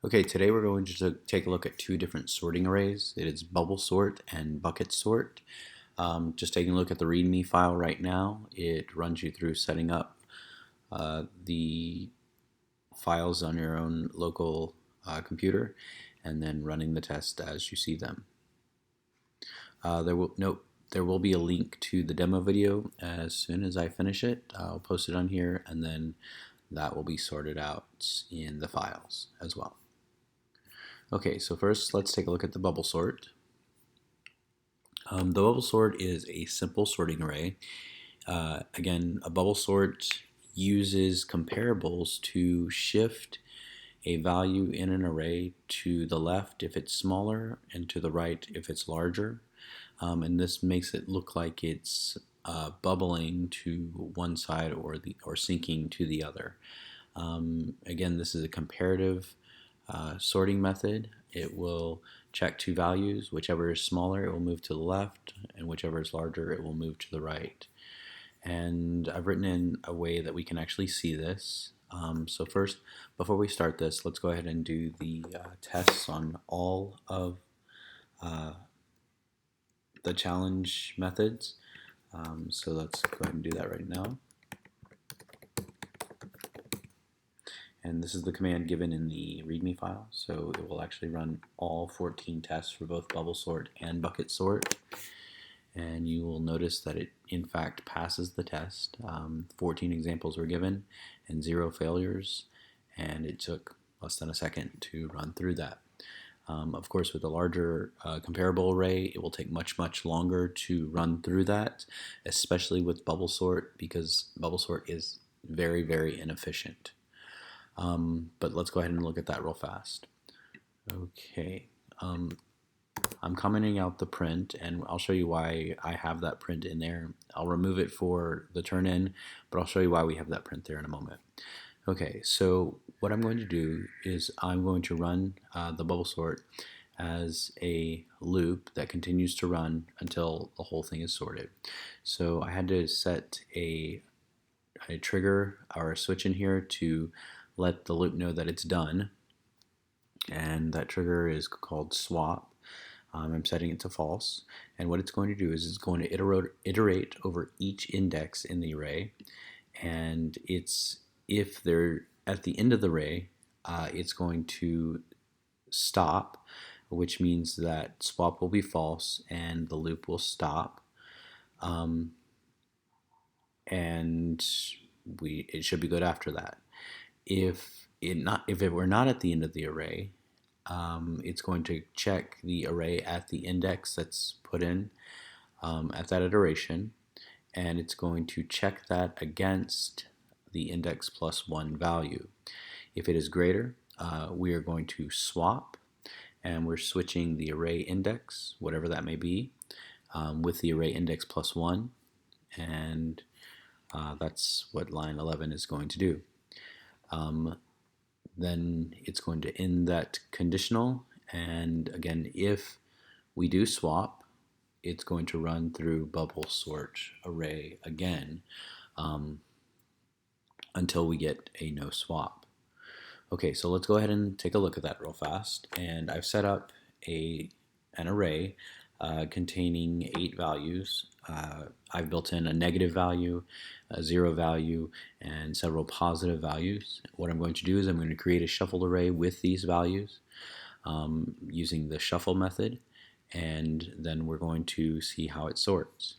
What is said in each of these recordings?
Okay, today we're going to take a look at two different sorting arrays. It is bubble sort and bucket sort. Just taking a look at the README file right now, it runs you through setting up the files on your own local computer and then running the test as you see them. There will be a link to the demo video as soon as I finish it. I'll post it on here, and then that will be sorted out in the files as well. Okay, so first let's take a look at the bubble sort. The bubble sort is a simple sorting array. Again, a bubble sort uses comparables to shift a value in an array to the left if it's smaller and to the right if it's larger. And this makes it look like it's bubbling to one side or sinking to the other. Again, this is a comparative sorting method. It will check two values. Whichever is smaller, it will move to the left, and whichever is larger, it will move to the right. And I've written in a way that we can actually see this. So first, before we start this, let's go ahead and do the tests on all of the challenge methods. So let's go ahead and do that right now. And this is the command given in the README file, so it will actually run all 14 tests for both bubble sort and bucket sort. And you will notice that it in fact passes the test. 14 examples were given and 0 failures, and it took less than a second to run through that. Of course, with a larger comparable array, it will take much longer to run through that, especially with bubble sort, because bubble sort is very inefficient. But let's go ahead and look at that real fast. Okay, I'm commenting out the print, and I'll show you why I have that print in there. I'll remove it for the turn in, but I'll show you why we have that print there in a moment. Okay, so what I'm going to do is I'm going to run the bubble sort as a loop that continues to run until the whole thing is sorted. So I had to set a trigger or a switch in here to let the loop know that it's done, and that trigger is called swap. I'm setting it to false, and what it's going to do is it's going to iterate over each index in the array, and if they're at the end of the array, it's going to stop, which means that swap will be false and the loop will stop, and it should be good after that. If it were not at the end of the array, it's going to check the array at the index that's put in at that iteration, and it's going to check that against the index plus 1 value. If it is greater, we are going to swap, and we're switching the array index, whatever that may be, with the array index plus 1, and that's what line 11 is going to do. Then it's going to end that conditional, and again, if we do swap, it's going to run through bubble sort array again until we get a no swap. Okay, so let's go ahead and take a look at that real fast. And I've set up an array containing 8 values. I've built in a negative value, a 0 value, and several positive values. What I'm going to do is I'm going to create a shuffled array with these values using the shuffle method, and then we're going to see how it sorts.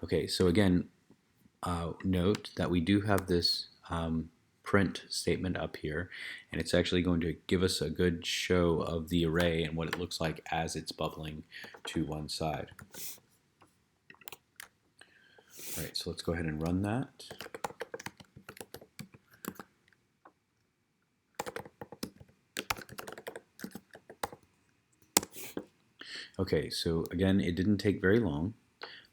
Okay, so again, note that we do have this print statement up here, and it's actually going to give us a good show of the array and what it looks like as it's bubbling to one side. All right, so let's go ahead and run that. Okay, so again, it didn't take very long,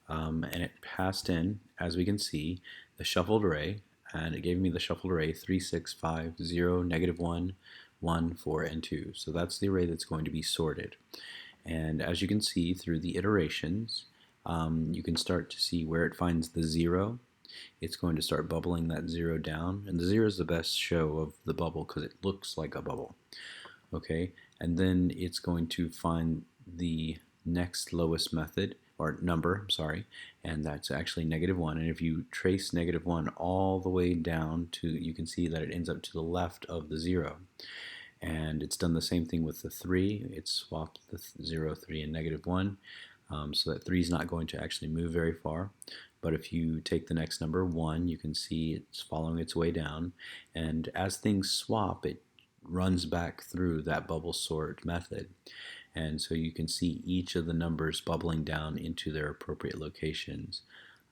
and it passed in, as we can see, the shuffled array, and it gave me the shuffled array 3, 6, 5, 0, -1, 1, 4, and 2. So that's the array that's going to be sorted. And as you can see through the iterations, you can start to see where it finds the 0. it's going to start bubbling that 0 down, and the 0 is the best show of the bubble because it looks like a bubble. Okay, and then it's going to find the next lowest method, or number, I'm sorry, and that's actually -1. And if you trace -1 all the way down to, you can see that it ends up to the left of the 0. And it's done the same thing with the 3. It's swapped the 0, 3, and -1, so that 3 is not going to actually move very far. But if you take the next number, 1, you can see it's following its way down. And as things swap, it runs back through that bubble sort method. And so you can see each of the numbers bubbling down into their appropriate locations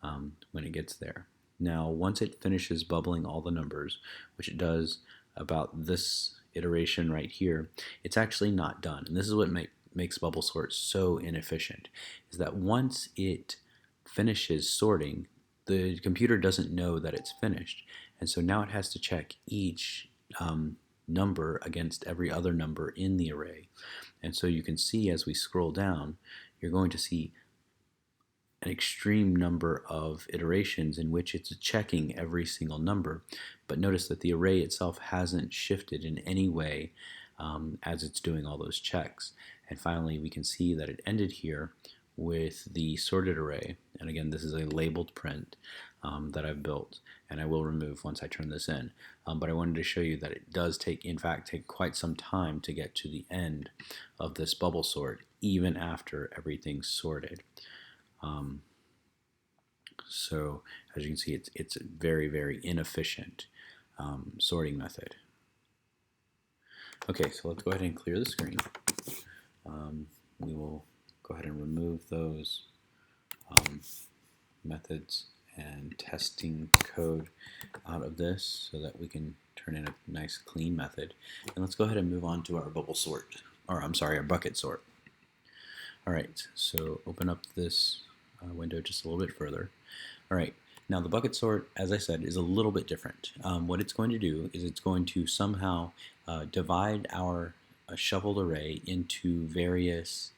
when it gets there. Now, once it finishes bubbling all the numbers, which it does about this iteration right here, it's actually not done. And this is what makes bubble sort so inefficient, is that once it finishes sorting, the computer doesn't know that it's finished. And so now it has to check each number against every other number in the array. And so you can see as we scroll down, you're going to see an extreme number of iterations in which it's checking every single number. But notice that the array itself hasn't shifted in any way as it's doing all those checks. And finally, we can see that it ended here with the sorted array. And again, this is a labeled print that I've built, and I will remove once I turn this in. But I wanted to show you that it does in fact take quite some time to get to the end of this bubble sort, even after everything's sorted. So as you can see, it's a very, very inefficient sorting method. Okay, so let's go ahead and clear the screen. We will go ahead and remove those methods and testing code out of this so that we can turn in a nice clean method. And let's go ahead and move on to our bubble sort, or I'm sorry, our bucket sort. All right, so open up this window just a little bit further. All right, now the bucket sort, as I said, is a little bit different. What it's going to do is it's going to somehow divide our shuffled array into various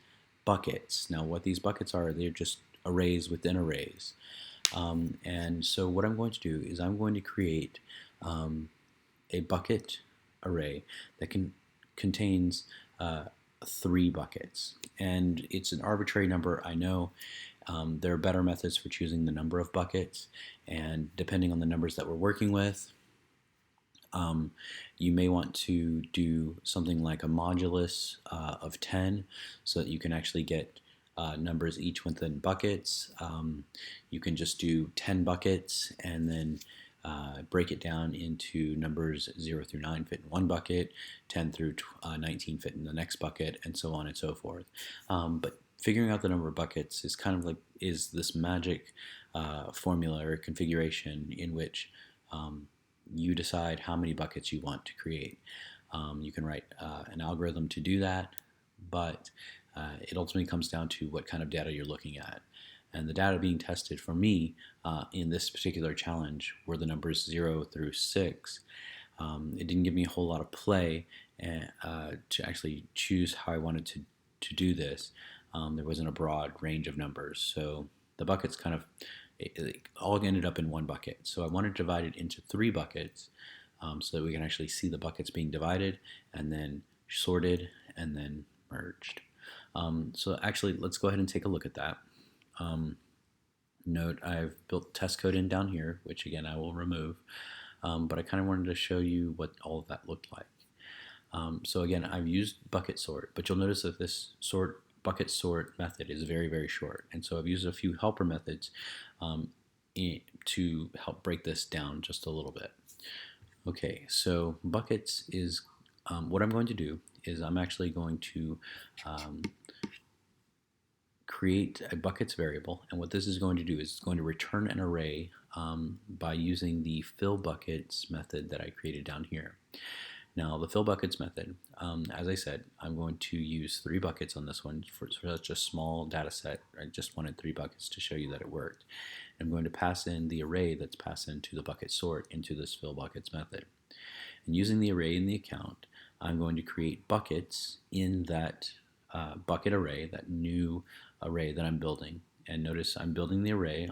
buckets. Now what these buckets are, they're just arrays within arrays. And so what I'm going to do is I'm going to create a bucket array that contains 3 buckets. And it's an arbitrary number, I know. There are better methods for choosing the number of buckets, and depending on the numbers that we're working with, you may want to do something like a modulus of 10 so that you can actually get numbers each within buckets. You can just do 10 buckets and then break it down into numbers 0 through 9 fit in one bucket, 10 through 19 fit in the next bucket, and so on and so forth. But figuring out the number of buckets is kind of like this magic formula or configuration in which you decide how many buckets you want to create. You can write an algorithm to do that, but it ultimately comes down to what kind of data you're looking at. And the data being tested for me in this particular challenge were the numbers 0 through 6. It didn't give me a whole lot of play to actually choose how I wanted to do this. There wasn't a broad range of numbers, so the buckets kind of it all ended up in one bucket. So I wanted to divide it into 3 buckets so that we can actually see the buckets being divided and then sorted and then merged. So actually, let's go ahead and take a look at that. Note I've built test code in down here, which again I will remove, but I kind of wanted to show you what all of that looked like. So again, I've used bucket sort, but you'll notice that this bucket sort method is very, very short, and so I've used a few helper methods to help break this down just a little bit. Okay, so buckets is what I'm going to do is I'm actually going to create a buckets variable, and what this is going to do is it's going to return an array by using the fill buckets method that I created down here. Now the fill buckets method, as I said, I'm going to use 3 buckets on this one for such a small data set. I just wanted 3 buckets to show you that it worked. I'm going to pass in the array that's passed into the bucket sort into this fill buckets method. And using the array in the account, I'm going to create buckets in that bucket array, that new array that I'm building. And notice I'm building the array,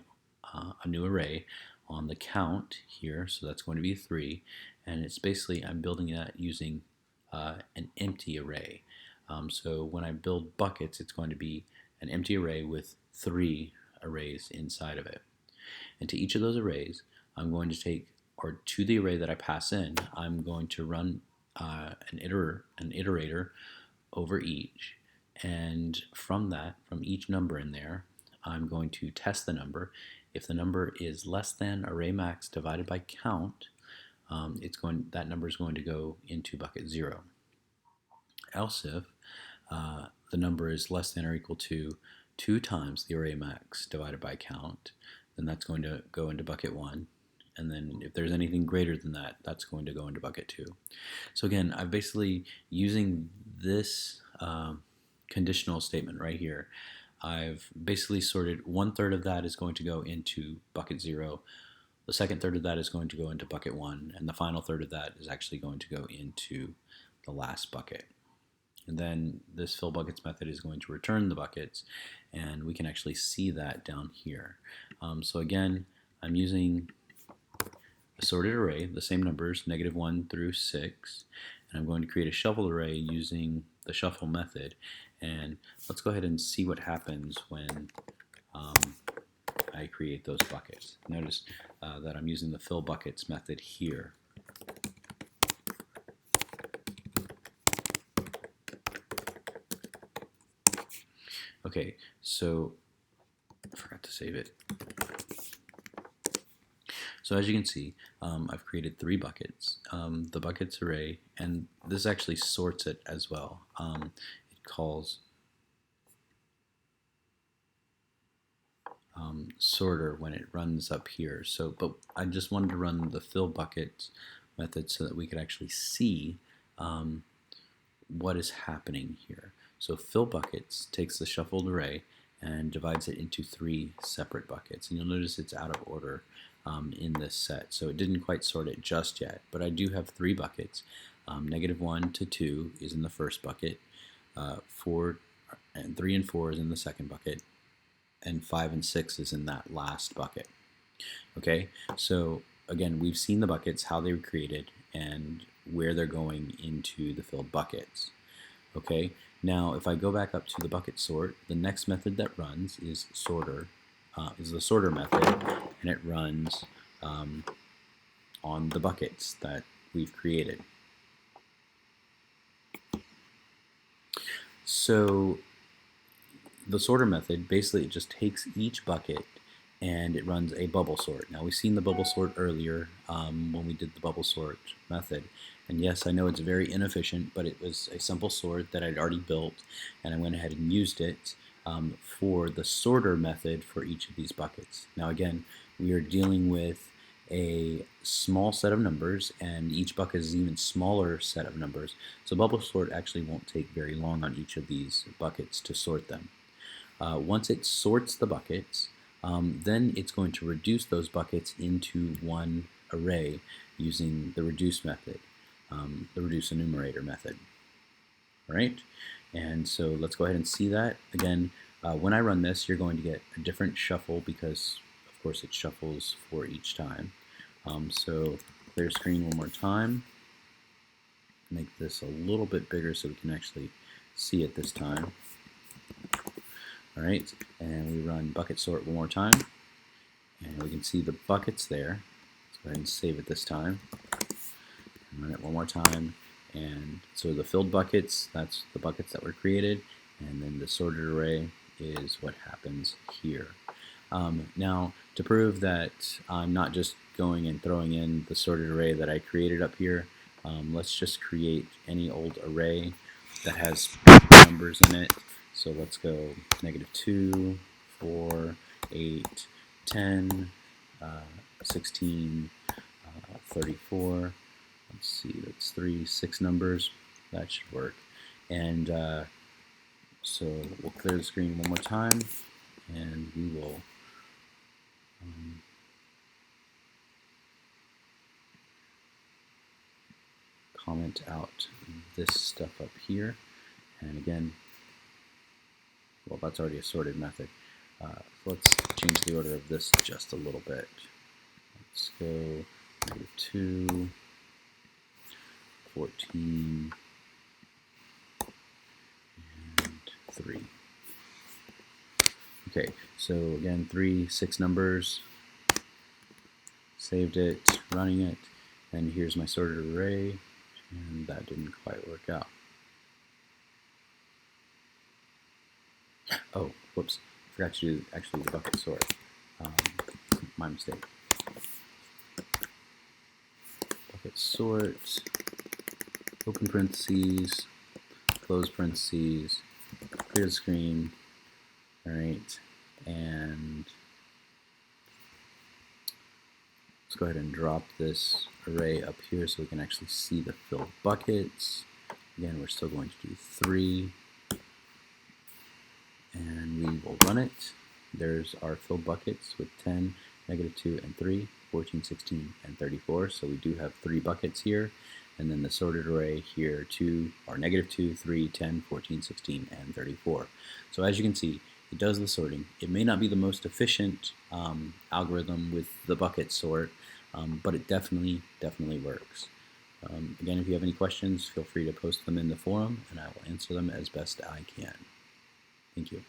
a new array, on the count here, so that's going to be 3, and it's basically I'm building that using an empty array. So when I build buckets, it's going to be an empty array with 3 arrays inside of it. And to each of those arrays, I'm going to take, or to the array that I pass in, I'm going to run an iterator over each, and from that, from each number in there, I'm going to test the number. If the number is less than array max divided by count, that number is going to go into bucket 0. Else if the number is less than or equal to 2 times the array max divided by count, then that's going to go into bucket 1. And then if there's anything greater than that, that's going to go into bucket 2. So again, I'm basically using this conditional statement right here. I've basically sorted 1/3 of that is going to go into bucket 0. The second third of that is going to go into bucket 1, and the final third of that is actually going to go into the last bucket. And then this fill buckets method is going to return the buckets, and we can actually see that down here. So again, I'm using a sorted array, the same numbers, -1 through 6, and I'm going to create a shuffled array using the shuffle method. And let's go ahead and see what happens when I create those buckets. Notice that I'm using the fill buckets method here. Okay, so I forgot to save it. So as you can see, I've created 3 buckets. The buckets array, and this actually sorts it as well. It calls sorter when it runs up here. So, but I just wanted to run the fill buckets method so that we could actually see what is happening here. So fill buckets takes the shuffled array and divides it into 3 separate buckets. And you'll notice it's out of order in this set. So it didn't quite sort it just yet, but I do have 3 buckets. -1 to 2 is in the first bucket, 3 and 4 is in the second bucket, and 5 and 6 is in that last bucket. Okay, so again, we've seen the buckets, how they were created, and where they're going into the filled buckets. Okay, now if I go back up to the bucket sort, the next method that runs is the sorter method, and it runs on the buckets that we've created. So the sorter method, basically it just takes each bucket and it runs a bubble sort. Now we've seen the bubble sort earlier when we did the bubble sort method. And yes, I know it's very inefficient, but it was a simple sort that I'd already built, and I went ahead and used it for the sorter method for each of these buckets. Now again, we are dealing with a small set of numbers, and each bucket is an even smaller set of numbers. So bubble sort actually won't take very long on each of these buckets to sort them. Once it sorts the buckets, then it's going to reduce those buckets into one array using the reduce method, the reduce enumerator method. All right, and so let's go ahead and see that. Again, when I run this, you're going to get a different shuffle because, of course, it shuffles for each time. So clear screen one more time. Make this a little bit bigger so we can actually see it this time. All right, and we run bucket sort one more time, and we can see the buckets there. Let's go ahead and save it this time. And run it one more time, and so the filled buckets, that's the buckets that were created, and then the sorted array is what happens here. Now, to prove that I'm not just going and throwing in the sorted array that I created up here, let's just create any old array that has numbers in it. So let's go -2, 4, 8, 10, 16, 34. Let's see, that's 3, 6 numbers. That should work. And so we'll clear the screen one more time, and we will comment out this stuff up here. And again, well, that's already a sorted method. So let's change the order of this just a little bit. Let's go -2, 14, and 3. Okay, so again, 3, 6 numbers. Saved it, running it, and here's my sorted array, and that didn't quite work out. Oh, whoops, forgot to do actually the bucket sort. My mistake. Bucket sort, open parentheses, close parentheses, clear the screen, alright, and let's go ahead and drop this array up here so we can actually see the filled buckets. Again, we're still going to do 3, and we will run it. There's our filled buckets with 10, -2, and 3, 14, 16, and 34. So we do have 3 buckets here. And then the sorted array here, 2 are -2, 3, 10, 14, 16, and 34. So as you can see, it does the sorting. It may not be the most efficient algorithm with the bucket sort, but it definitely works. Again, if you have any questions, feel free to post them in the forum, and I will answer them as best I can. Thank you.